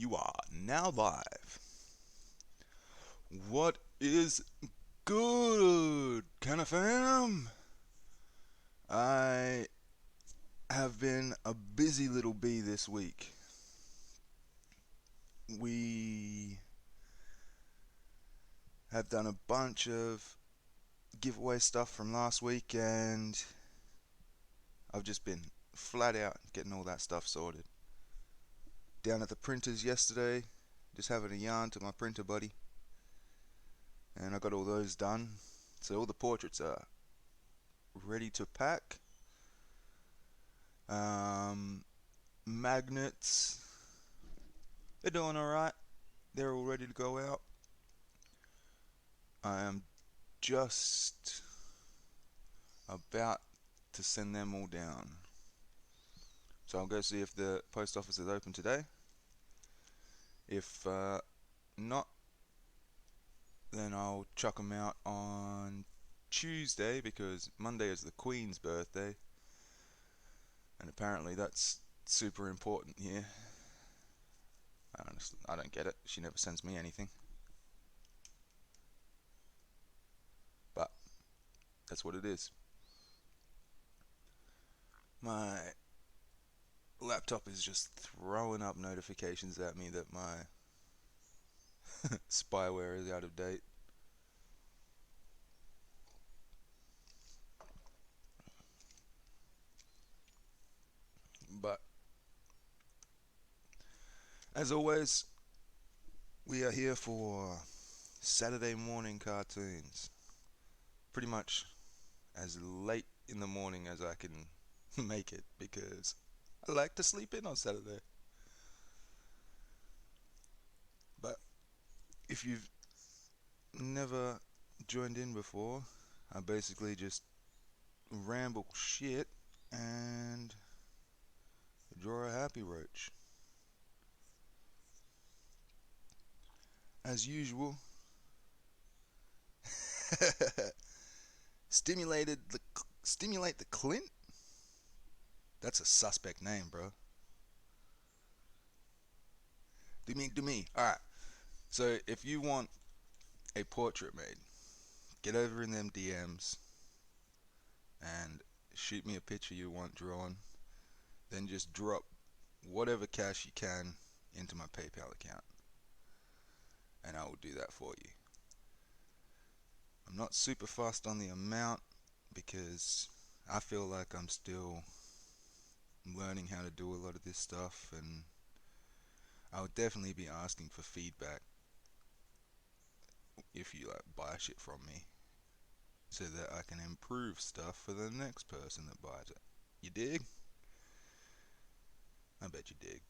You are now live. What is good, Can fam? I have been a busy little bee this week. We have done a bunch of giveaway stuff from last week, and I've just been flat out getting all that stuff sorted. Down at the printers yesterday, just having a yarn to my printer buddy, and I got all those done. So all the portraits are ready to pack. Magnets, they're doing alright. They're all ready to go out. I am just about to send them all down. So I'll go see if the post office is open today. If not, then I'll chuck them out on Tuesday, because Monday is the Queen's birthday, and apparently that's super important here. I don't get it. She never sends me anything. But that's what it is. My laptop is just throwing up notifications at me that my spyware is out of date. But as always, we are here for Saturday morning cartoons. Pretty much as late in the morning as I can make it, because I like to sleep in on Saturday. But if you've never joined in before, I basically just ramble shit and draw a happy roach. As usual, stimulate the Clint? That's a suspect name, bro. Do me. Alright, so if you want a portrait made, get over in them DMs and shoot me a picture you want drawn. Then just drop whatever cash you can into my PayPal account, and I will do that for you. I'm not super fast on the amount, because I feel like I'm still learning how to do a lot of this stuff, and I would definitely be asking for feedback if you buy shit from me, so that I can improve stuff for the next person that buys it. You dig? I bet you dig.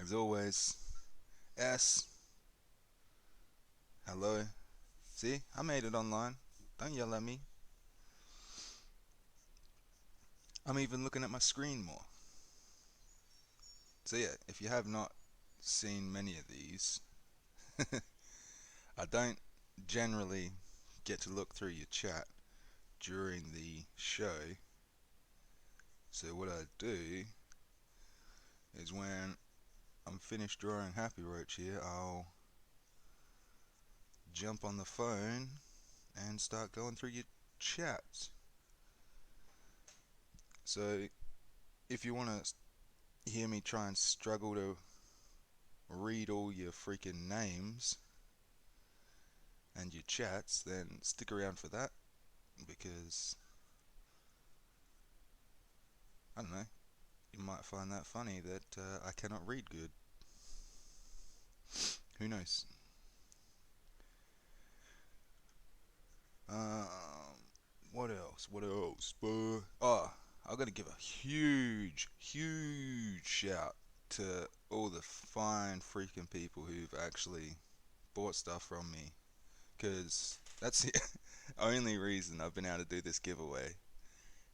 As always, S, hello. See, I made it online. Don't yell at me. I'm even looking at my screen more. So yeah, if you have not seen many of these, I don't generally get to look through your chat during the show. So what I do is, when I'm finished drawing Happy Roach here, I'll jump on the phone and start going through your chats. So if you want to hear me try and struggle to read all your freaking names and your chats, then stick around for that, because I don't know, you might find that funny that I cannot read good. Who knows? Um, what else? Oh, I gotta give a huge shout to all the fine freaking people who've actually bought stuff from me, because that's the only reason I've been able to do this giveaway,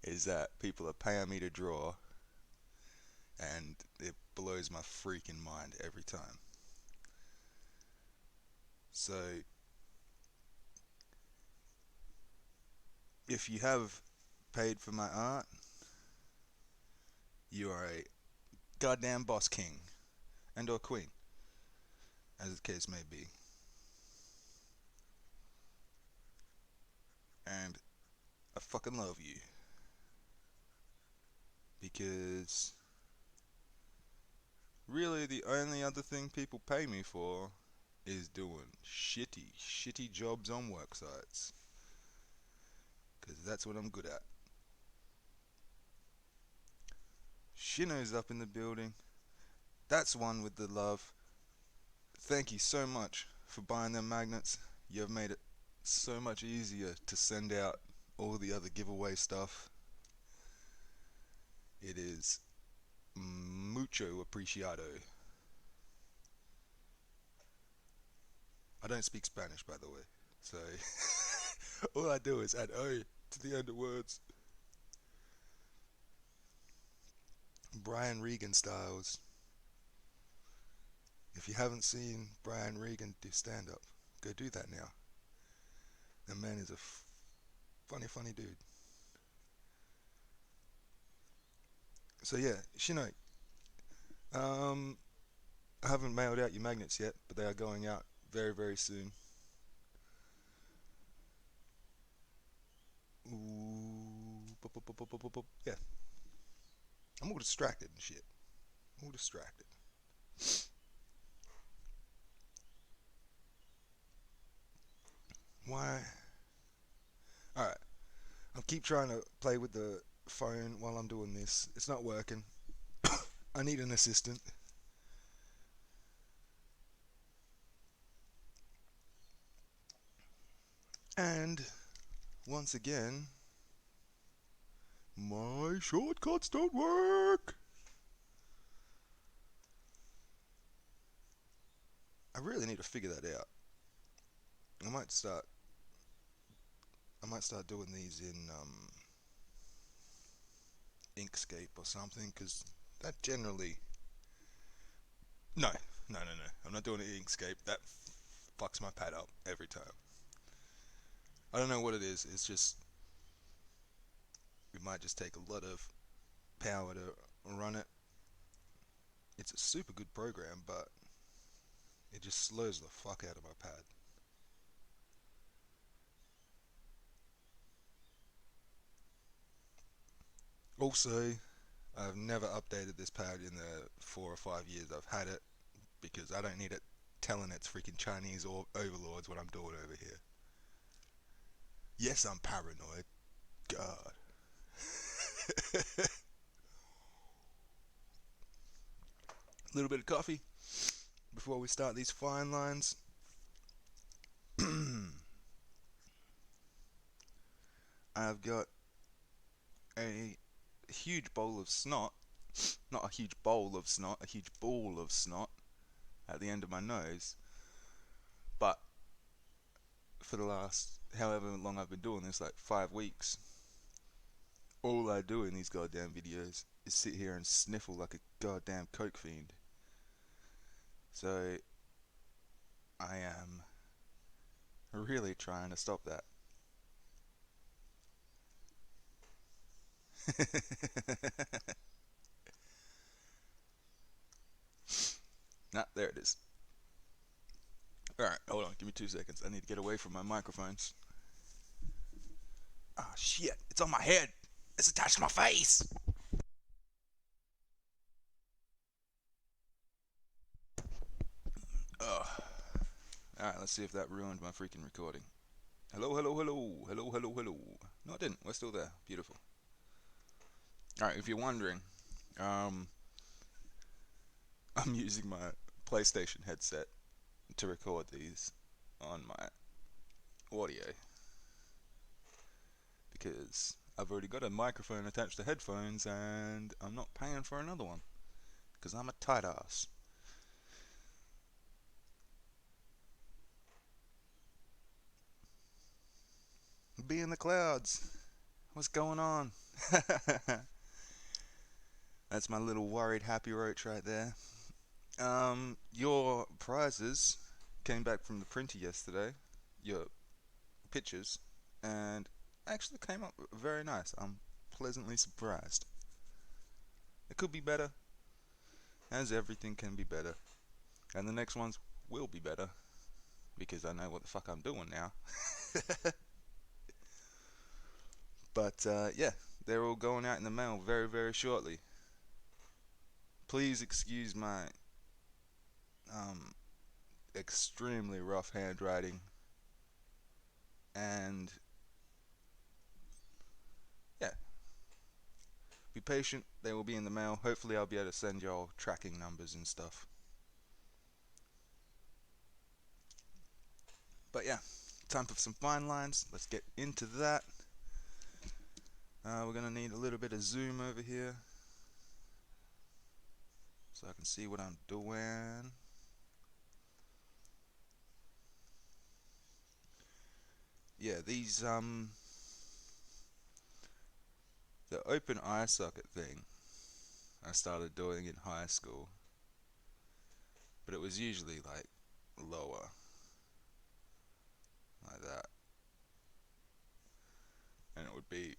is that people are paying me to draw, and it blows my freaking mind every time. So if you have paid for my art, you are goddamn boss king and or queen, as the case may be. And I fucking love you because really the only other thing people pay me for is doing shitty jobs on work sites. Because that's what I'm good at. Shino's up in the building. That's one with the love. Thank you so much for buying them magnets. You've made it so much easier to send out all the other giveaway stuff. It is mucho apreciado. I don't speak Spanish, by the way, so all I do is add O to the end of words. Brian Regan styles. If you haven't seen Brian Regan do stand up, go do that now. The man is a funny dude. So yeah, Shino. Um, I haven't mailed out your magnets yet, but they are going out very soon. Ooh, yeah. I'm all distracted and shit. All distracted. Why? All right. I keep trying to play with the phone while I'm doing this. It's not working. I need an assistant. And once again, my shortcuts don't work. I really need to figure that out. I might start. I might start doing these in Inkscape or something, because that generally. No, no. I'm not doing it in Inkscape. That fucks my pad up every time. I don't know what it is. It's just it might just take a lot of power to run it. It's a super good program, but it just slows the fuck out of my pad. Also, I've never updated this pad in the 4 or 5 years I've had it because I don't need it telling its freaking Chinese or overlords what I'm doing over here. Yes, I'm paranoid. God. A little bit of coffee before we start these fine lines. I've got a huge bowl of snot. Not a huge bowl of snot, a huge ball of snot at the end of my nose. But for the last however long I've been doing this, like 5 weeks, all I do in these goddamn videos is sit here and sniffle like a goddamn coke fiend. So I am really trying to stop that. Nah, there it is. Alright, hold on, give me 2 seconds. I need to get away from my microphones. Ah, shit, it's on my head. It's attached to my face. Ugh. Alright, let's see if that ruined my freaking recording. Hello. No, it didn't. We're still there. Beautiful. Alright, if you're wondering, I'm using my PlayStation headset to record these on my audio because I've already got a microphone attached to headphones and I'm not paying for another one because I'm a tight ass. Be in the clouds. What's going on? That's my little worried happy roach right there. Your prizes came back from the printer yesterday. Your pictures, and actually came up very nice. I'm pleasantly surprised. It could be better, as everything can be better. And the next ones will be better, because I know what the fuck I'm doing now. But yeah, they're all going out in the mail very, very shortly. Please excuse my um, extremely rough handwriting, and yeah, be patient. They will be in the mail. Hopefully, I'll be able to send y'all tracking numbers and stuff. But yeah, time for some fine lines. Let's get into that. We're gonna need a little bit of zoom over here so I can see what I'm doing. Yeah, these the open eye socket thing I started doing in high school, but it was usually like lower, like that, and it would be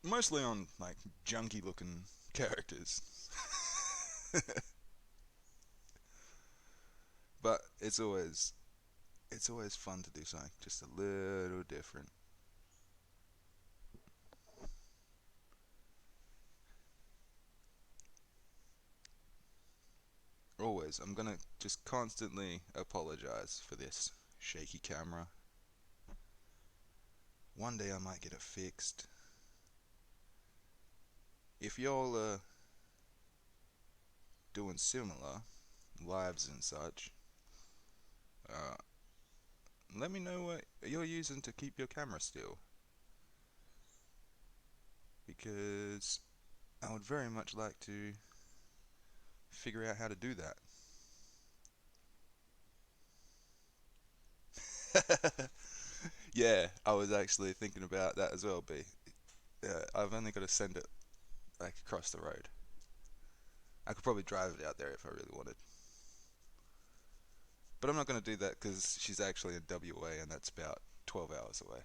mostly on like junky looking characters. But it's always fun to do something just a little different. Always. I'm gonna just constantly apologize for this shaky camera. One day I might get it fixed. If y'all are doing similar lives and such, uh, let me know what you're using to keep your camera still, because I would very much like to figure out how to do that. Yeah, I was actually thinking about that as well, B. I've only got to send it like across the road. I could probably drive it out there if I really wanted. But I'm not going to do that because she's actually in WA and that's about 12 hours away.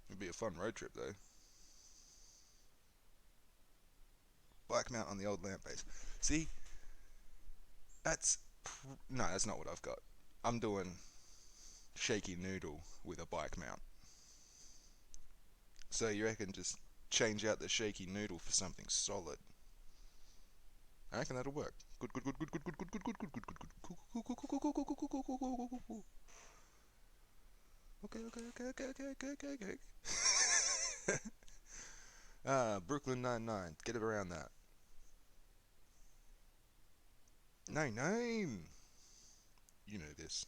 It'd be a fun road trip though. Bike mount on the old lamp base. See, that's no, that's not what I've got. I'm doing shaky noodle with a bike mount. So you reckon just change out the shaky noodle for something solid? I reckon that'll work. Good, good, good, good, good, good, good, good, good, good, good, good, good. Okay, okay, okay, okay, okay, okay, okay, okay. Brooklyn 99. Get it around that. 99. You know this.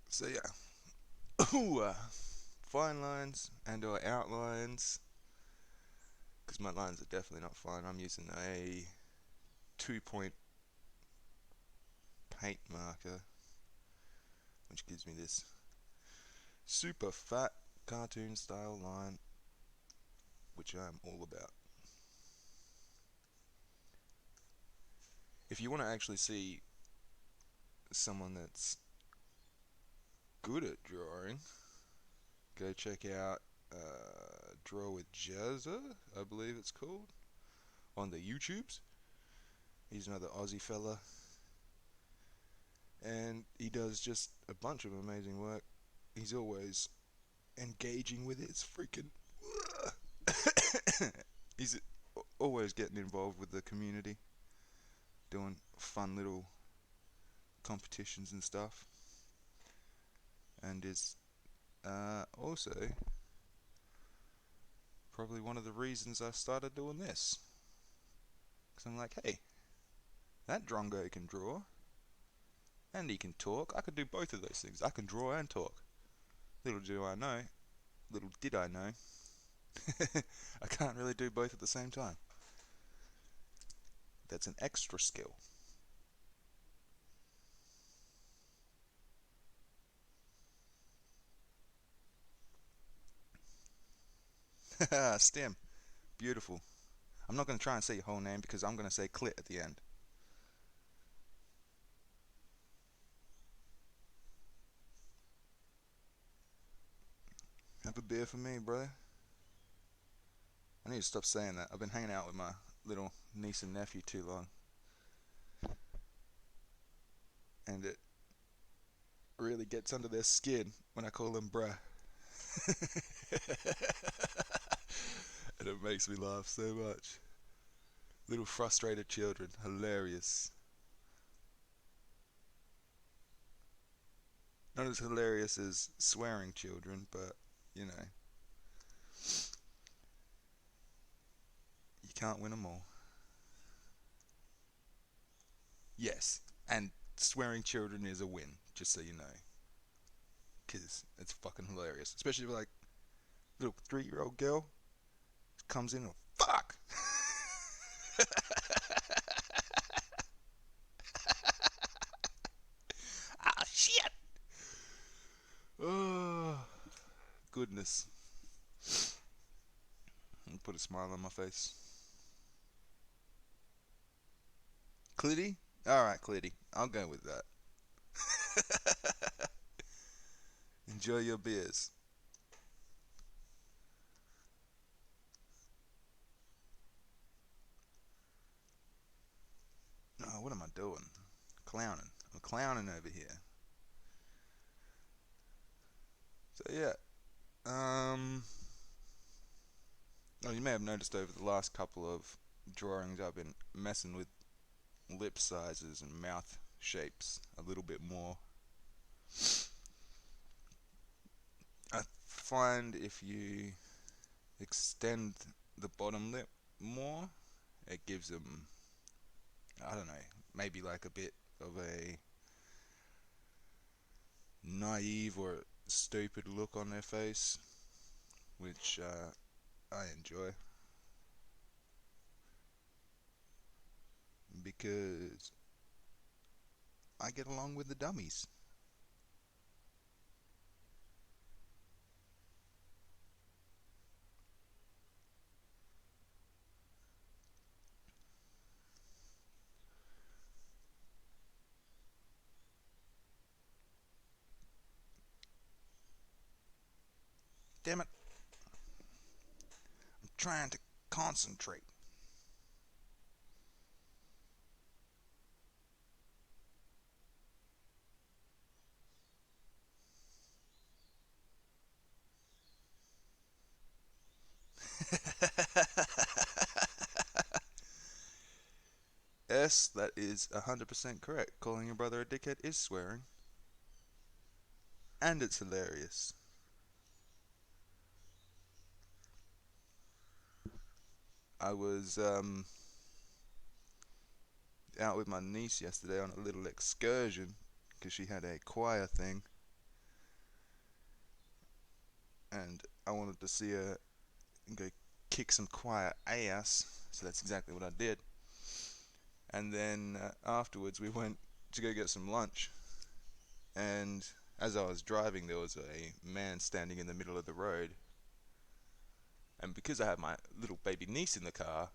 So yeah. Ooh, fine lines and or outlines. Because my lines are definitely not fine. I'm using a 2-point paint marker, which gives me this super fat cartoon style line, which I'm all about. If you want to actually see someone that's good at drawing, go check out Draw with Jazza, I believe it's called, on the YouTubes. He's another Aussie fella, and he does just a bunch of amazing work. He's always engaging with it. It's freaking. He's always getting involved with the community, doing fun little competitions and stuff, and is also probably one of the reasons I started doing this. Because I'm like, hey, that drongo can draw, and he can talk. I could do both of those things. I can draw and talk. Little do I know, little did I know, I can't really do both at the same time. That's an extra skill. Stim. Beautiful. I'm not going to try and say your whole name because I'm going to say clit at the end. Have a beer for me, brother. I need to stop saying that. I've been hanging out with my little niece and nephew too long. And it really gets under their skin when I call them bruh. And it makes me laugh so much. Little frustrated children. Hilarious. Not as hilarious as swearing children, but, you know, you can't win them all. Yes, and swearing children is a win, just so you know. Because it's fucking hilarious. Especially if, like, little 3-year-old girl comes in and, fuck! Ah, shit! Oh, goodness. Put a smile on my face. Clitty? Alright, Clitty. I'll go with that. Enjoy your beers. Oh, what am I doing? Clowning. I'm clowning over here. So, yeah. Oh, you may have noticed over the last couple of drawings I've been messing with lip sizes and mouth shapes a little bit more. I find if you extend the bottom lip more, it gives them, I don't know, maybe like a bit of a naive or stupid look on their face, which I enjoy because I get along with the dummies. Damn it, I'm trying to concentrate. Yes, that is 100% correct. Calling your brother a dickhead is swearing, and it's hilarious. I was out with my niece yesterday on a little excursion because she had a choir thing, and I wanted to see her go kick some choir ass, so that's exactly what I did. And then afterwards, we went to go get some lunch, and as I was driving, there was a man standing in the middle of the road. And because I had my little baby niece in the car,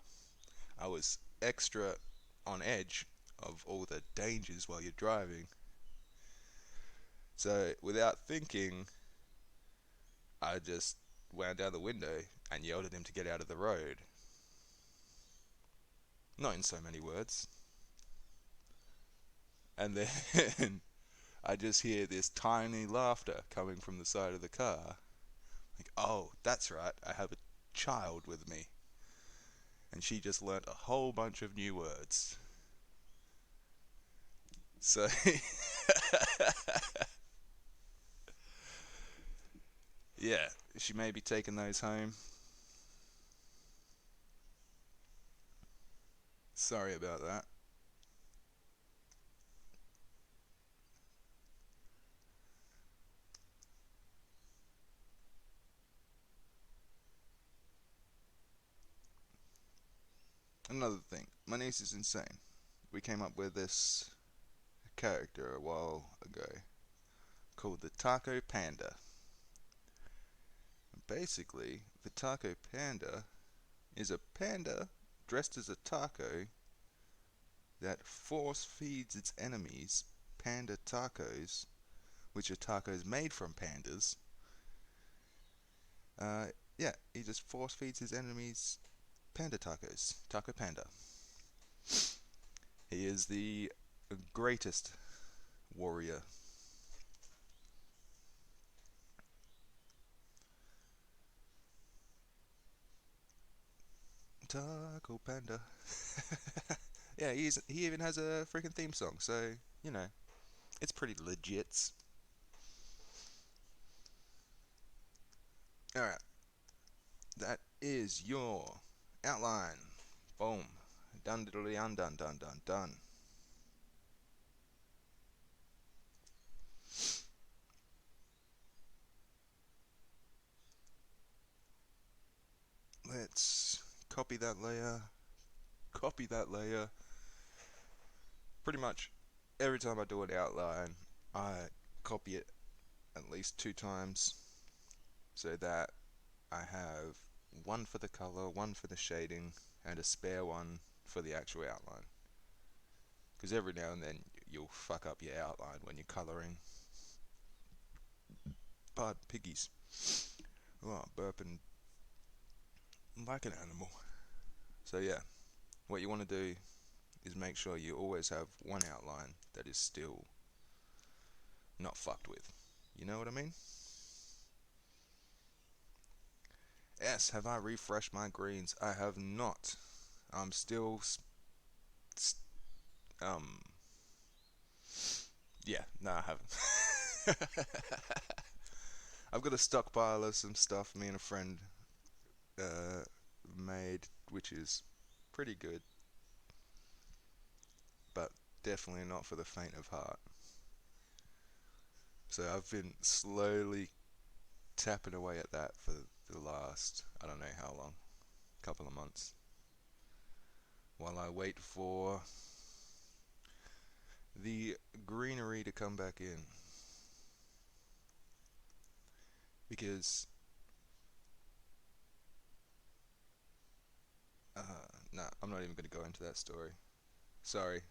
I was extra on edge of all the dangers while you're driving. So without thinking, I just wound down the window and yelled at him to get out of the road. Not in so many words. And then I just hear this tiny laughter coming from the side of the car. Like, oh, that's right, I have a child with me. And she just learnt a whole bunch of new words. So, yeah, she may be taking those home. Sorry about that. Another thing, my niece is insane. We came up with this character a while ago called the Taco Panda. Basically, The taco panda is a panda dressed as a taco that force feeds its enemies panda tacos, which are tacos made from pandas. Uh, yeah, he just force feeds his enemies panda tacos. Taco Panda. He is the greatest warrior. Taco Panda. Yeah, he even has a freaking theme song, so you know it's pretty legit. All right, that is your outline. Boom, done diddly undone, done done done. Let's copy that layer. Copy that layer. Pretty much every time I do an outline, I copy it at least 2 times so that I have one for the color, one for the shading, and a spare one for the actual outline. Because every now and then you'll fuck up your outline when you're coloring. Pardon, piggies. Oh, burping like an animal. So yeah, what you want to do is make sure you always have one outline that is still not fucked with. You know what I mean? Yes, have I refreshed my greens? I have not. I'm still, um, yeah, no, I haven't. I've got a stockpile of some stuff me and a friend uh, made, which is pretty good, but definitely not for the faint of heart. So I've been slowly tapping away at that for the last, I don't know how long, couple of months, while I wait for the greenery to come back in. Because, nah, I'm not even going to go into that story. Sorry.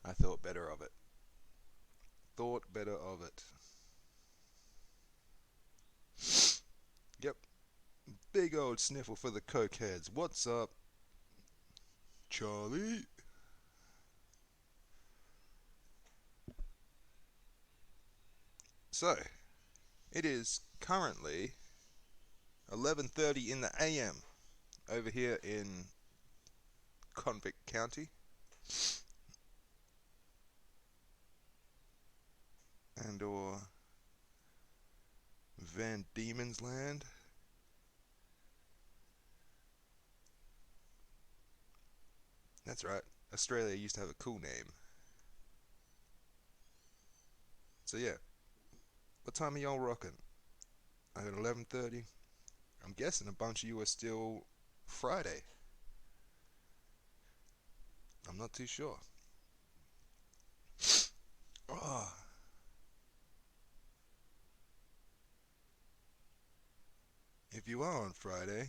I thought better of it. Thought better of it. Yep. Big old sniffle for the cokeheads. What's up, Charlie? So, it is currently 11:30 in the AM over here in Convict County, and or Van Diemen's Land. That's right. Australia used to have a cool name. So yeah, what time are y'all rocking? I got 11:30. I'm guessing a bunch of you are still Friday. I'm not too sure. Oh, if you are on Friday,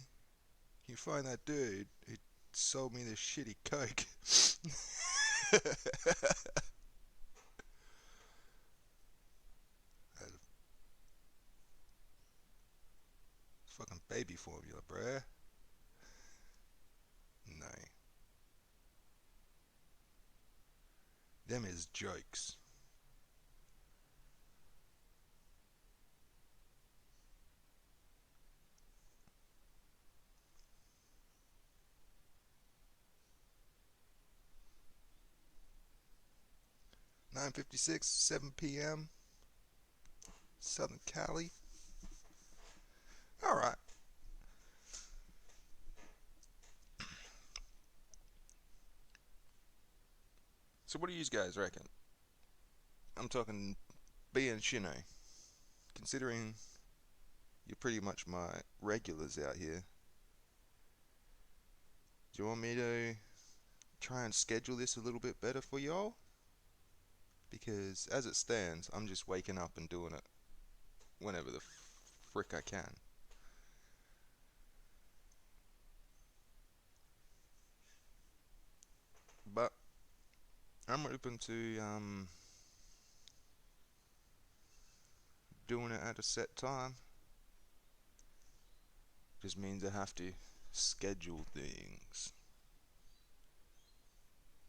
you find that dude who sold me this shitty coke. Fucking baby formula, bruh. No. Them is jokes. (9:56), 7 p.m. Southern Cali. Alright. So what do you guys reckon? I'm talking B and Shino. Considering you're pretty much my regulars out here, do you want me to try and schedule this a little bit better for y'all? Because as it stands, I'm just waking up and doing it whenever the frick I can. But I'm open to doing it at a set time. Just means I have to schedule things.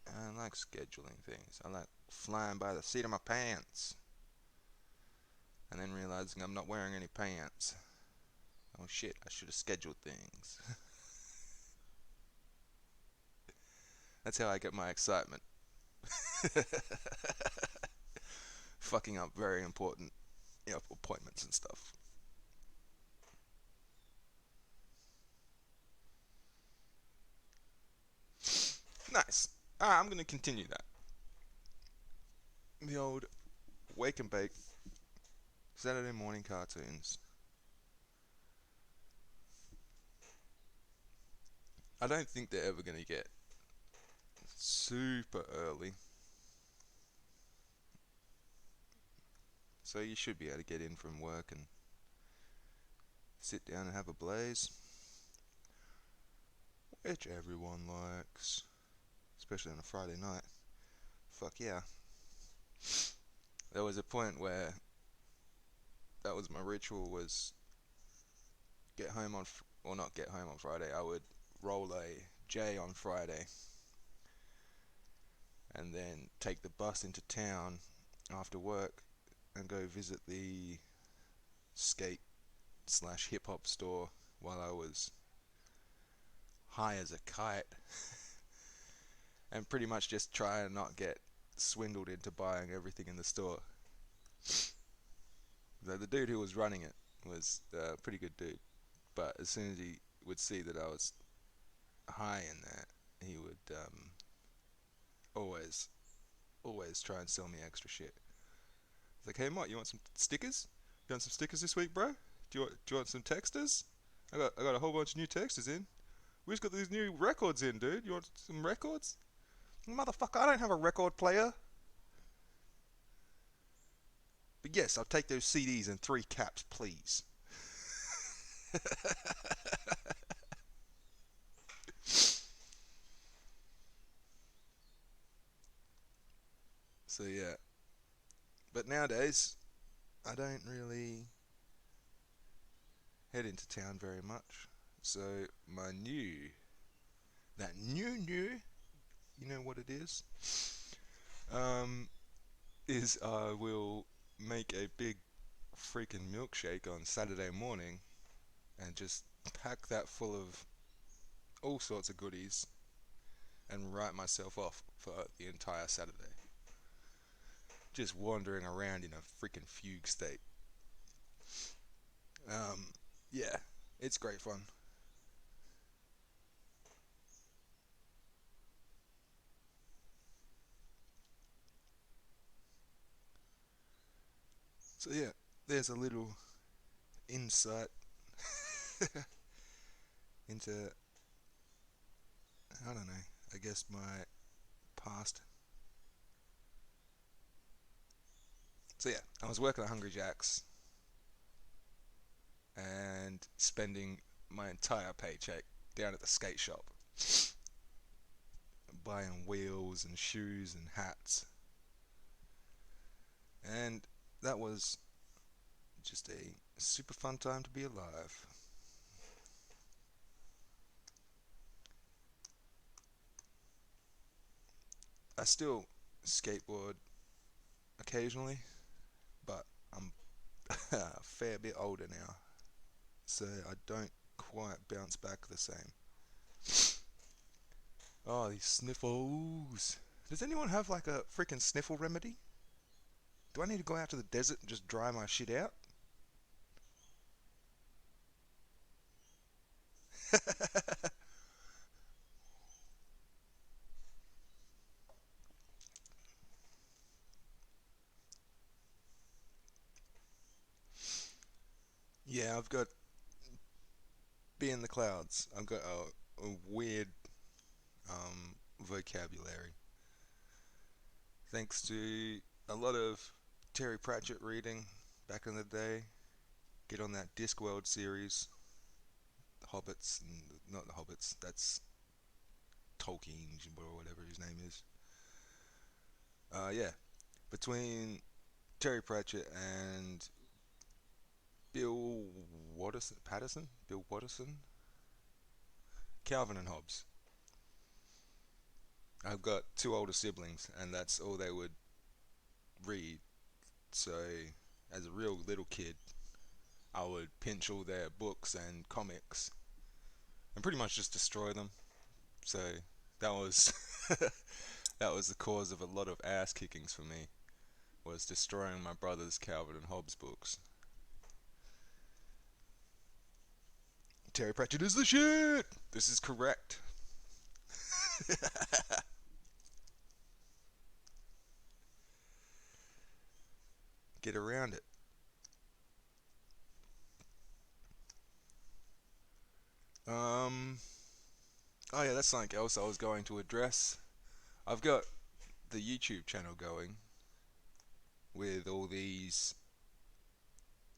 I like scheduling things. I like flying by the seat of my pants and then realizing I'm not wearing any pants. Oh shit, I should have scheduled things. That's how I get my excitement. Fucking up very important, appointments and stuff. Nice. Alright, I'm gonna continue that. The old wake and bake Saturday morning cartoons. I don't think they're ever gonna get super early, so you should be able to get in from work and sit down and have a blaze, which everyone likes, especially on a Friday night. Fuck yeah. There was a point where that was my ritual, was get home on, or not get home on Friday, I would roll a J on Friday and then take the bus into town after work and go visit the skate slash hip hop store while I was high as a kite, and pretty much just try and not get swindled into buying everything in the store. The dude who was running it was a pretty good dude, but as soon as he would see that I was high in that, he would always, always try and sell me extra shit. It's like, hey, Mike, you want some stickers? You want some stickers this week, bro? Do you want some texters? I got a whole bunch of new texters in. We just got these new records in, dude. You want some records? Motherfucker, I don't have a record player. But yes, I'll take those CDs in 3 caps, please. So yeah, but nowadays I don't really head into town very much. So my that new, you know what it um, is I will make a big freaking milkshake on Saturday morning and just pack that full of all sorts of goodies and write myself off for the entire Saturday. Just wandering around in a freaking fugue state. Um, yeah, it's great fun. So yeah, there's a little insight into, I don't know, I guess my past. So yeah, I was working at Hungry Jack's and spending my entire paycheck down at the skate shop, buying wheels and shoes and hats, and that was just a super fun time to be alive. I still skateboard occasionally, but I'm a fair bit older now, so I don't quite bounce back the same. Oh, these sniffles. Does anyone have like a freaking sniffle remedy? Do I need to go out to the desert and just dry my shit out? Yeah, I've got be in the clouds. I've got a weird vocabulary. Thanks to a lot of Terry Pratchett reading back in the day. Get on that Discworld series, the Hobbits, not the Hobbits. That's Tolkien or whatever his name is. Yeah, between Terry Pratchett and Bill Bill Watterson, Calvin and Hobbes. I've got two older siblings, and that's all they would read. So, as a real little kid, I would pinch all their books and comics and pretty much just destroy them. So that was that was the cause of a lot of ass kickings for me. Was destroying my brother's Calvin and Hobbes books. Terry Pratchett is the shit. This is correct. Get around it. Um. Oh yeah, that's something else I was going to address. I've got the YouTube channel going with all these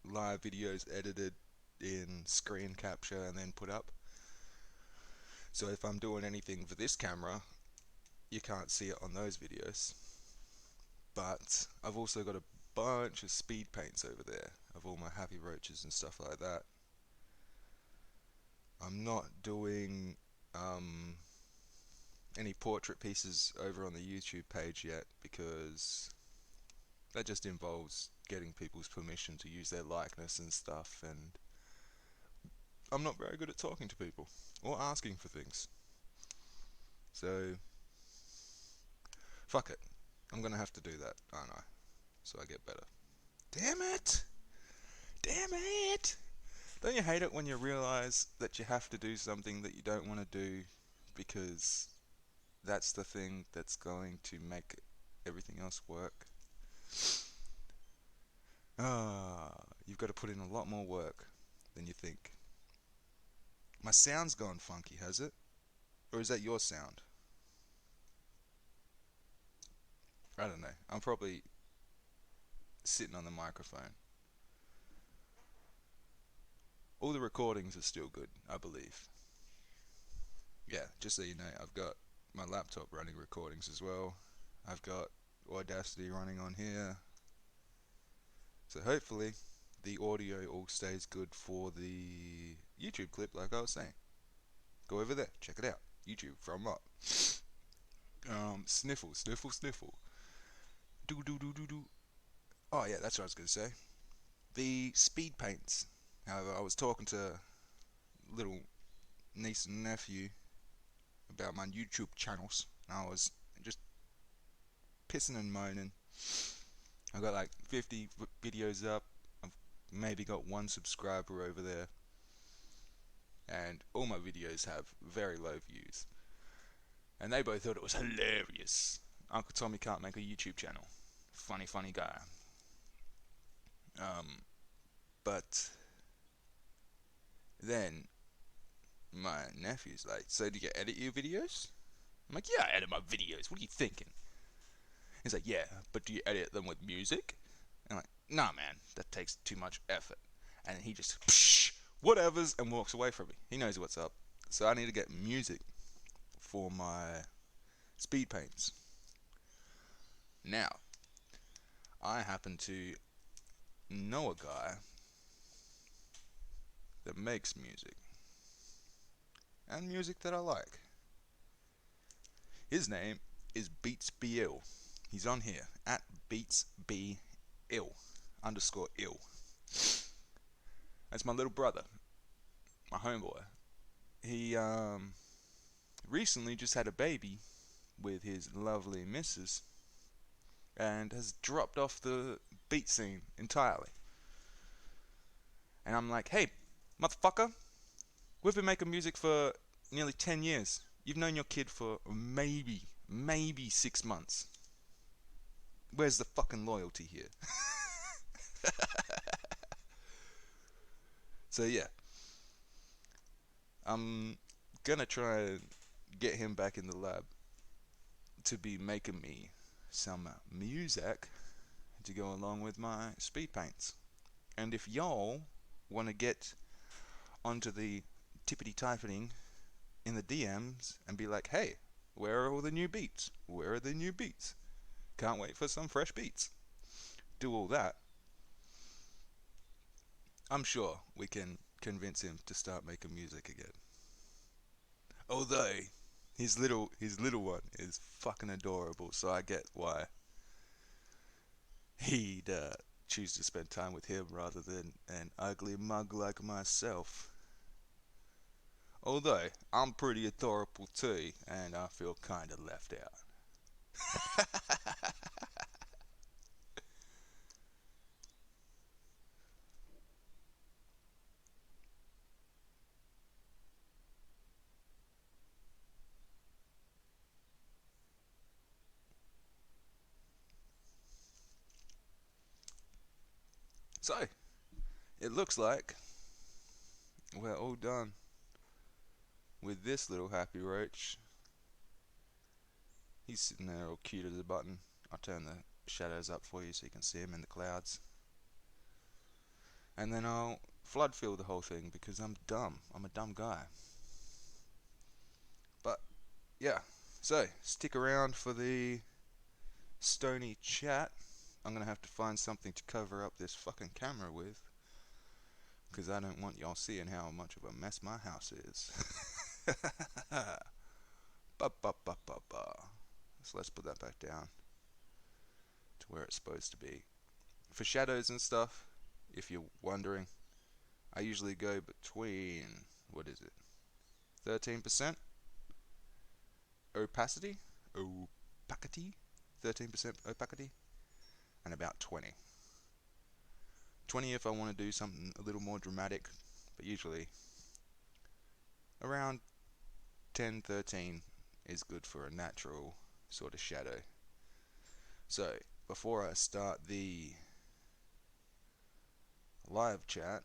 live videos edited in screen capture and then put up. So if I'm doing anything for this camera, you can't see it on those videos. But I've also got a bunch of speed paints over there of all my happy roaches and stuff like that. I'm not doing any portrait pieces over on the YouTube page yet because that just involves getting people's permission to use their likeness and stuff, and I'm not very good at talking to people or asking for things. So, fuck it. I'm gonna have to do that, aren't I? So I get better. Damn it! Damn it! Don't you hate it when you realize that you have to do something that you don't want to do because that's the thing that's going to make everything else work? You've got to put in a lot more work than you think. My sound's gone funky, has it? Or is that your sound? I don't know. I'm probably sitting on the microphone. All the recordings are still good, I believe. Yeah, just so you know, I've got my laptop running recordings as well. I've got Audacity running on here. So hopefully the audio all stays good for the YouTube clip, like I was saying. Go over there, check it out. YouTube from up. Sniffle, sniffle, sniffle. Do do do do do. Oh yeah, that's what I was gonna say. The speed paints. However, I was talking to little niece and nephew about my YouTube channels, and I was just pissing and moaning. I've got like 50 videos up. I've maybe got one subscriber over there, and all my videos have very low views. And they both thought it was hilarious. Uncle Tommy can't make a YouTube channel. Funny, funny guy. But then my nephew's like, "So do you edit your videos?" I'm like, "Yeah, I edit my videos. What are you thinking?" He's like, "Yeah, but do you edit them with music?" And I'm like, "Nah, man, that takes too much effort." And he just, psh, whatever's, and walks away from me. He knows what's up. So I need to get music for my speed paints. Now, I happen to know a guy that makes music. And music that I like. His name is BeatsBill. He's on here at BeatsBill underscore ill. That's my little brother, my homeboy. He recently just had a baby with his lovely missus and has dropped off the beat scene entirely. And I'm like, "Hey, motherfucker, we've been making music for nearly 10 years. You've known your kid for maybe 6 months. Where's the fucking loyalty here?" So yeah, I'm gonna try and get him back in the lab to be making me some music to go along with my speed paints. And if y'all want to get onto the tippity typing in the DMs and be like, hey, where are all the new beats? Where are the new beats? Can't wait for some fresh beats. Do all that. I'm sure we can convince him to start making music again. Although his little one is fucking adorable, so I get why he'd choose to spend time with him rather than an ugly mug like myself. Although I'm pretty adorable too, and I feel kinda left out. So, it looks like we're all done with this little happy roach. He's sitting there all cute as a button. I'll turn the shadows up for you so you can see him in the clouds. And then I'll flood fill the whole thing because I'm dumb. I'm a dumb guy. But, yeah. So, stick around for the stony chat. I'm going to have to find something to cover up this fucking camera with. Because I don't want y'all seeing how much of a mess my house is. Ba ba ba ba ba. So let's put that back down to where it's supposed to be. For shadows and stuff, if you're wondering, I usually go between, what is it, 13% opacity, opacity, 13% opacity, and about 20. 20 if I want to do something a little more dramatic, but usually around 10, 13 is good for a natural sort of shadow. So, before I start the live chat,